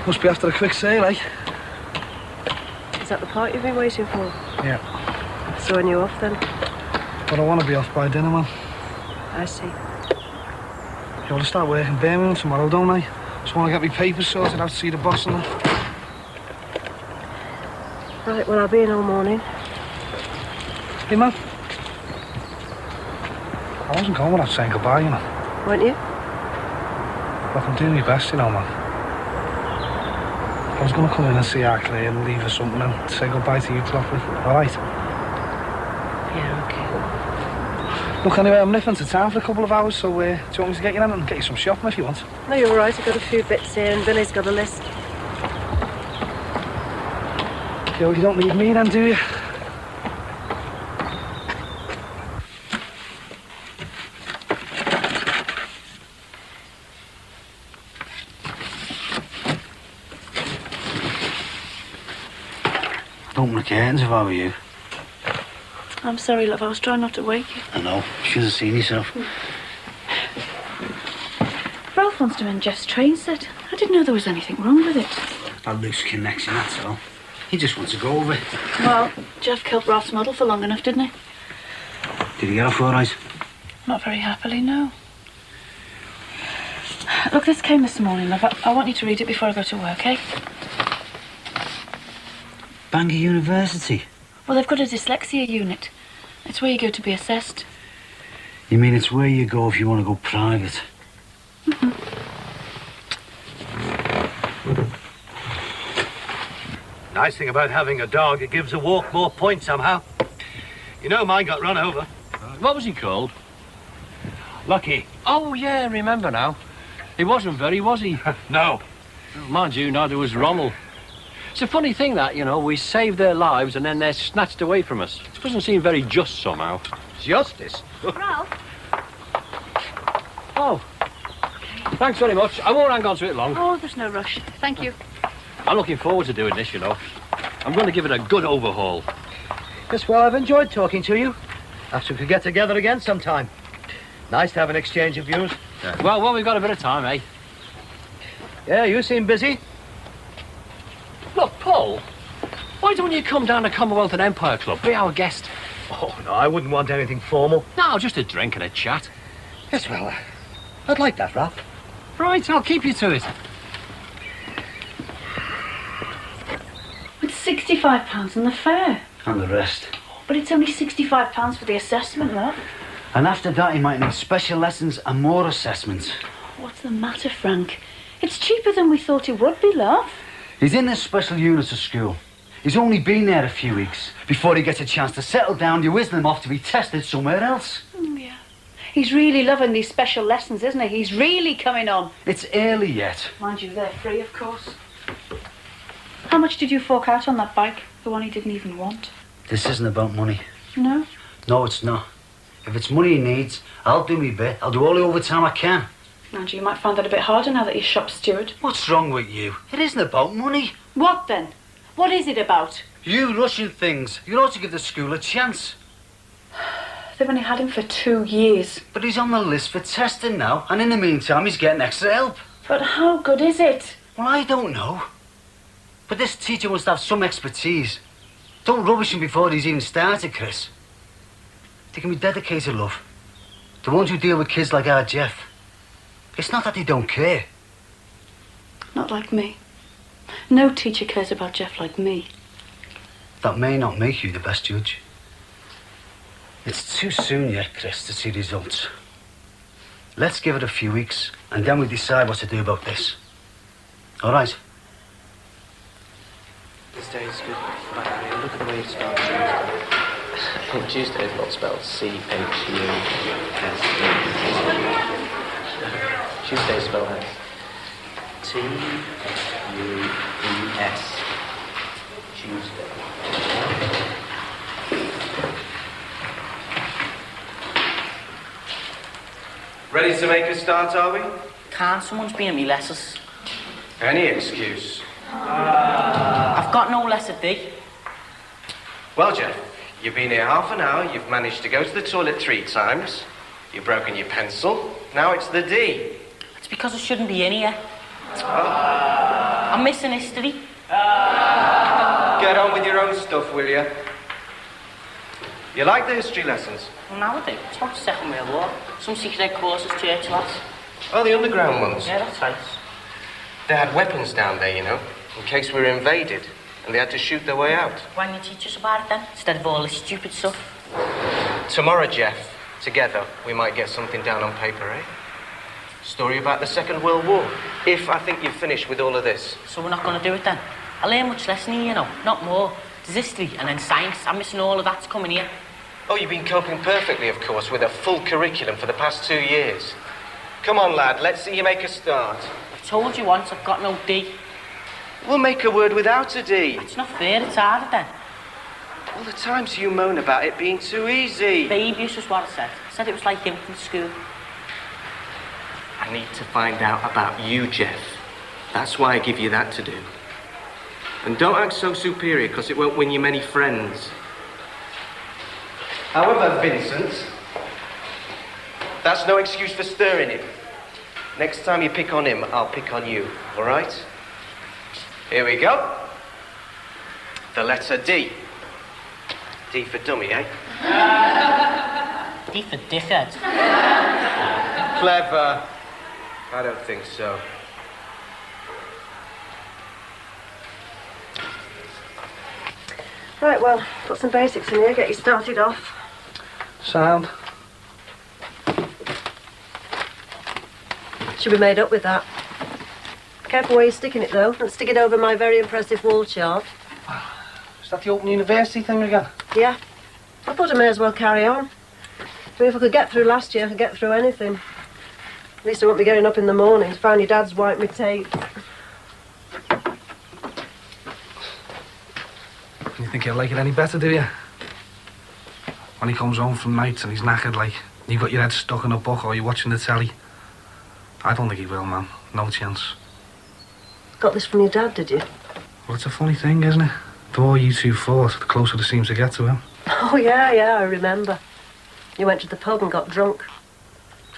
Must be after a quick sale, eh? Is that the part you've been waiting for? Yeah. So when you're off then? But I want to be off by dinner, man. I see. Yeah, well, I start working in Birmingham tomorrow, don't I? Just want to get my papers sorted out to see the boss and that. Right, well, I'll be in all morning. Hey, man. I wasn't going without saying goodbye, you know. Weren't you? Look, I'm doing my best, you know, man. I was going to come in and see our Claire and leave her something and say goodbye to you properly, all right? Yeah, okay. Look, anyway, I'm nipping to town for a couple of hours, so do you want me to get you in and get you some shopping if you want? No, you're all right. I've got a few bits here and Billy's got a list. Yo, you don't need me then, do you? Open the curtains if I were you. I'm sorry, love. I was trying not to wake you. I know. Should have seen yourself. Ralph wants to mend Jeff's train set. I didn't know there was anything wrong with it. A loose connection, that's all. He just wants to go over it. Well, Jeff killed Ralph's model for long enough, didn't he? Did he get off all right? Not very happily, no. Look, this came this morning, love. I want you to read it before I go to work, eh? Bangor University? Well, they've got a dyslexia unit. It's where you go to be assessed. You mean it's where you go if you want to go private? Mm-hmm. Nice thing about having a dog, it gives a walk more points somehow. You know, mine got run over. What was he called? Lucky. Oh, yeah, I remember now. He wasn't very, was he? No. Mind you, neither was Ronald. It's a funny thing that, you know, we save their lives and then they're snatched away from us. It doesn't seem very just somehow. Justice? Ralph? Oh. Thanks very much. I won't hang on to it long. Oh, there's no rush. Thank you. I'm looking forward to doing this, you know. I'm going to give it a good overhaul. Yes, well, I've enjoyed talking to you. Perhaps we could get together again sometime. Nice to have an exchange of views. Well, we've got a bit of time, eh? Yeah, you seem busy. Look, Paul, why don't you come down to Commonwealth and Empire Club? Be our guest. Oh, no, I wouldn't want anything formal. No, just a drink and a chat. Yes, well, I'd like that, Ralph. Right, I'll keep you to it. It's £65 on the fare. And the rest. But it's only £65 for the assessment, love. And after that, he might need special lessons and more assessments. What's the matter, Frank? It's cheaper than we thought it would be, love. He's in this special unit of school. He's only been there a few weeks before he gets a chance to settle down. You're whizzing him off to be tested somewhere else. Yeah. He's really loving these special lessons, isn't he? He's really coming on. It's early yet. Mind you, they're free, of course. How much did you fork out on that bike? The one he didn't even want? This isn't about money. No? No, it's not. If it's money he needs, I'll do my bit. I'll do all the overtime I can. Mind you, you might find that a bit harder now that you're shop steward. What's wrong with you? It isn't about money. What then? What is it about? You rushing things. You ought to give the school a chance. They've only had him for 2 years. But he's on the list for testing now, and in the meantime he's getting extra help. But how good is it? Well, I don't know. But this teacher must have some expertise. Don't rubbish him before he's even started, Chris. They can be dedicated, love. The ones who deal with kids like our Jeff. It's not that they don't care. Not like me. No teacher cares about Jeff like me. That may not make you the best judge. It's too soon yet, Chris, to see results. Let's give it a few weeks, and then we'll decide what to do about this. All right? This day is good. Right, look at the way you start Tuesday. Tuesday is not spelled C-H-U-S-E. Tuesday is spelled as T-U-E-S. Tuesday. Ready to make a start, are we? Can't. Someone's been at me letters. Any excuse. I've got no letter D. Well, Jeff, you've been here half an hour, you've managed to go to the toilet 3 times, you've broken your pencil, now it's the D. It's because I shouldn't be in here. Oh. I'm missing history. Get on with your own stuff, will you? You like the history lessons? Well, now I do. It's about the Second World War. Some secret courses Churchill has. Oh, the underground ones? Yeah, that's right. They had weapons down there, you know, in case we were invaded, and they had to shoot their way out. Why don't you teach us about it then, instead of all this stupid stuff? Tomorrow, Jeff, together, we might get something down on paper, eh? Story about the Second World War. If I think you've finished with all of this. So we're not going to do it then? I learn much less than you, you know, not more. There's history and then science. I'm missing all of that to coming here. Oh, you've been coping perfectly, of course, with a full curriculum for the past 2 years. Come on, lad, let's see you make a start. I've told you once, I've got no D. We'll make a word without a D. It's not fair, it's harder then. All the times you moan about it being too easy. Babies was what I said. I said it was like infant school. I need to find out about you, Jeff. That's why I give you that to do. And don't act so superior, because it won't win you many friends. However, Vincent, that's no excuse for stirring him. Next time you pick on him, I'll pick on you, all right? Here we go. The letter D. D for dummy, eh? D for dickhead. Clever. I don't think so. Right, well, put some basics in here, get you started off. Sound. Should be made up with that. Careful where you're sticking it, though. Don't stick it over my very impressive wall chart. Is that the Open University thing again? Yeah. I thought I may as well carry on. I mean, if I could get through last year, I could get through anything. At least I won't be getting up in the morning to find your dad's wiped me tape. You think he'll like it any better, do you? When he comes home from nights and he's knackered, like, you've got your head stuck in a book or you're watching the telly. I don't think he will, man. No chance. Got this from your dad, did you? Well, it's a funny thing, isn't it? The more you two fought, the closer it seems to get to him. Oh, yeah, I remember. You went to the pub and got drunk.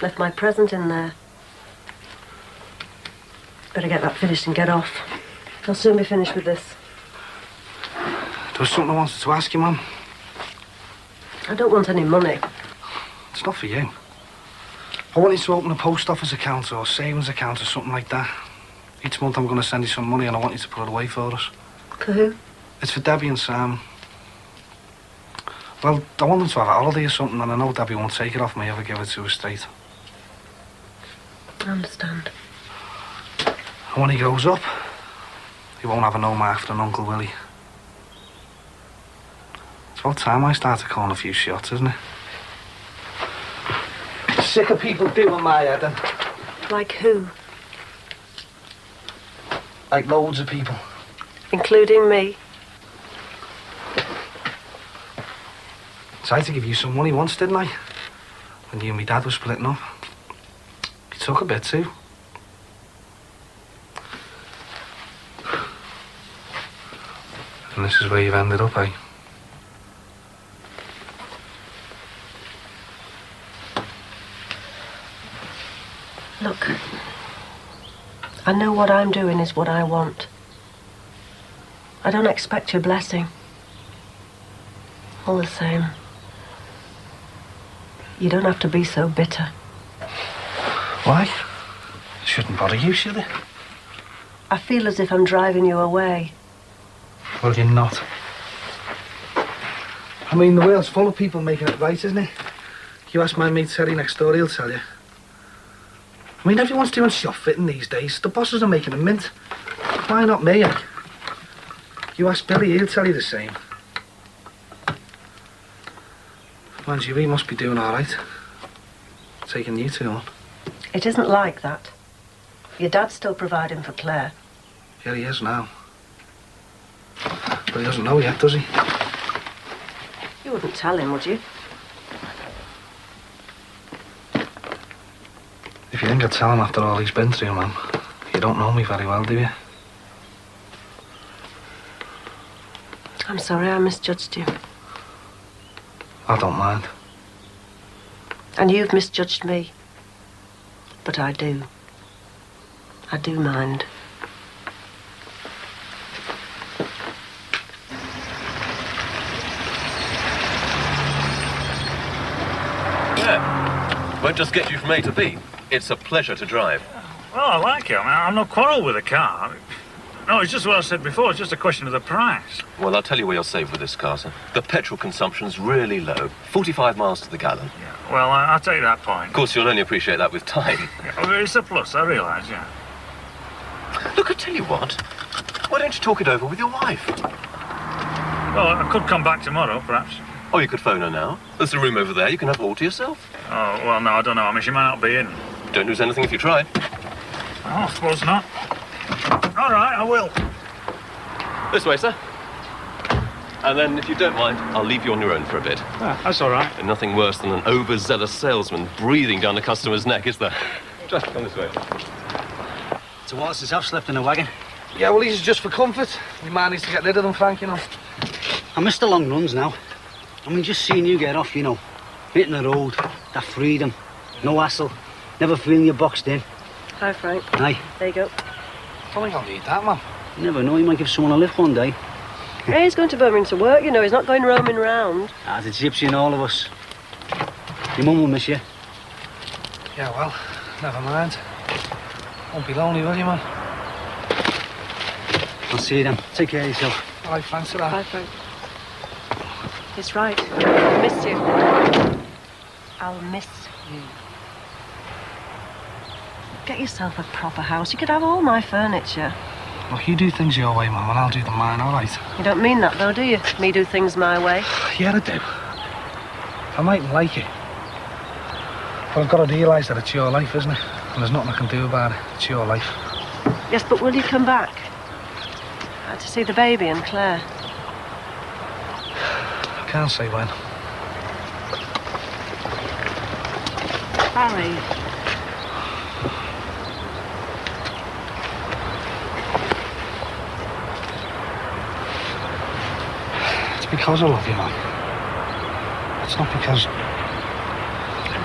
Left my present in there. Better get that finished and get off. I'll soon be finished with this. There was something I wanted to ask you, Mum. I don't want any money. It's not for you. I want you to open a post office account or savings account or something like that. Each month I'm going to send you some money and I want you to put it away for us. For who? It's for Debbie and Sam. Well, I want them to have a holiday or something, and I know Debbie won't take it off me if I give it to her straight. I understand. And when he grows up, he won't have a home after an uncle, will he? It's about time I started calling a few shots, isn't it? Sick of people doing my head, and Like who? like loads of people. Including me. Tried to give you some money once, didn't I? When you and my dad were splitting up. You took a bit too. And this is where you've ended up, eh? Look, I know what I'm doing is what I want. I don't expect your blessing. All the same, you don't have to be so bitter. Why? It shouldn't bother you, should it? I feel as if I'm driving you away. Well, you're not. I mean, the world's full of people making it right, isn't it? You ask my mate Terry next door, he'll tell you. I mean, everyone's doing shop fitting these days. The bosses are making a mint. Why not me? You ask Billy, he'll tell you the same. Mind you, he must be doing all right. Taking you two on. It isn't like that. Your dad's still providing for Claire. Yeah, he is now. But he doesn't know yet, does he? You wouldn't tell him, would you? If you think I'd tell him after all he's been through, man, you don't know me very well, do you? I'm sorry I misjudged you. I don't mind. And you've misjudged me. But I do. I do mind. Yeah. Won't just get you from A to B. It's a pleasure to drive. Well, I like it. I mean, I'm not quarrel with the car. No, it's just what I said before. It's just a question of the price. Well, I'll tell you where you'll save with this car, sir. The petrol consumption's really low. 45 miles to the gallon. Yeah. Well, I'll take that point. Of course, you'll only appreciate that with time. Yeah, well, it's a plus, I realise, yeah. Look, I tell you what. Why don't you talk it over with your wife? Well, I could come back tomorrow, perhaps. Or you could phone her now. There's a room over there. You can have it all to yourself. Oh, well, no, I don't know. I mean, she might not be in. Don't lose anything if you try. Oh, I suppose not. All right, I will. This way, sir. And then, if you don't mind, I'll leave you on your own for a bit. Ah, that's all right. And nothing worse than an overzealous salesman breathing down a customer's neck, is there? Just come this way. It's a while since I've slept in a wagon. Yeah, well, these are just for comfort. We might need to get rid of them, Frank, you know. I miss the long runs now. I mean, just seeing you get off, you know. Hitting the road, that freedom, no hassle, never feeling you're boxed in. Hi, Frank. Aye. There you go. Oh, we don't need that, man. You never know, you might give someone a lift one day. Hey, he's going to Birmingham to work, you know. He's not going roaming round. Ah, the gypsy and all of us. Your mum will miss you. Yeah, well, never mind. Won't be lonely, will you, man? I'll see you then. Take care of yourself. All right, thanks for that. Bye, Frank. He's right. I'll miss you. I'll miss you. Get yourself a proper house. You could have all my furniture. Look, you do things your way, Mum, and I'll do the mine, all right? You don't mean that, though, do you? Me do things my way. Yeah, I do. I mightn't like it. But I've got to realise that it's your life, isn't it? And there's nothing I can do about it. It's your life. Yes, but will you come back? To see the baby and Claire. I can't say when. Barry. It's because I love you, man. It's not because... I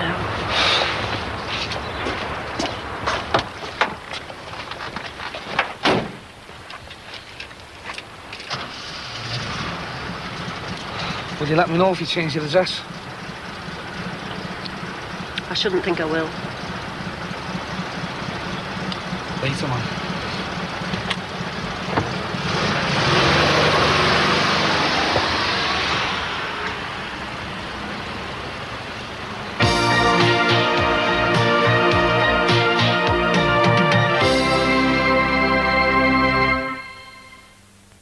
know. Will you let me know if you change your address? I shouldn't think I will. Later, man.